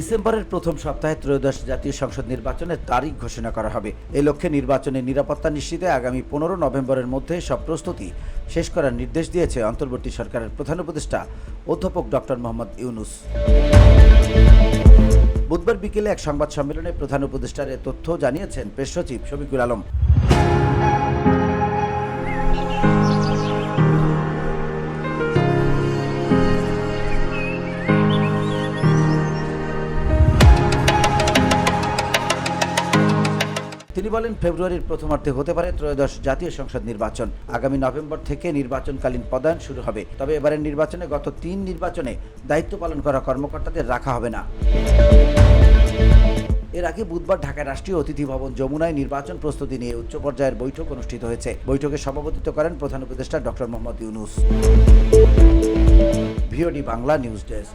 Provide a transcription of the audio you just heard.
ডিসেম্বরের প্রথম সপ্তাহে ত্রয়োদশ জাতীয় সংসদ নির্বাচনের তারিখ ঘোষণা করা হবে। এই লক্ষ্যে নির্বাচনের নিরাপত্তা নিশ্চিতে আগামী 15 নভেম্বরের মধ্যে সব প্রস্তুতি শেষ করার নির্দেশ দিয়েছে অন্তর্বর্তী সরকারের প্রধান উপদেষ্টা অধ্যাপক ডক্টর মোহাম্মদ ইউনূস। বুধবার বিকেলে এক সংবাদ সম্মেলনে প্রধান উপদেষ্টার এ তথ্য জানিয়েছেন প্রেস সচিব শফিকুল আলম। তিনি বলেন, ফেব্রুয়ারির প্রথমার্ধে হতে পারে ত্রয়োদশ জাতীয় সংসদ নির্বাচন। আগামী নভেম্বর থেকে নির্বাচনকালীন পদায়ন শুরু হবে। তবে এবারের নির্বাচনে গত 3 নির্বাচনে দায়িত্ব পালন করা কর্মকর্তাদের রাখা হবে না। এর আগে বুধবার ঢাকায় রাষ্ট্রীয় অতিথি ভবন যমুনায় নির্বাচন প্রস্তুতি নিয়ে উচ্চ পর্যায়ের বৈঠক অনুষ্ঠিত হয়েছে। বৈঠকে সভাপতিত্ব করেন প্রধান উপদেষ্টা doctor Mohammad Yunus. VOD Bangla news desk.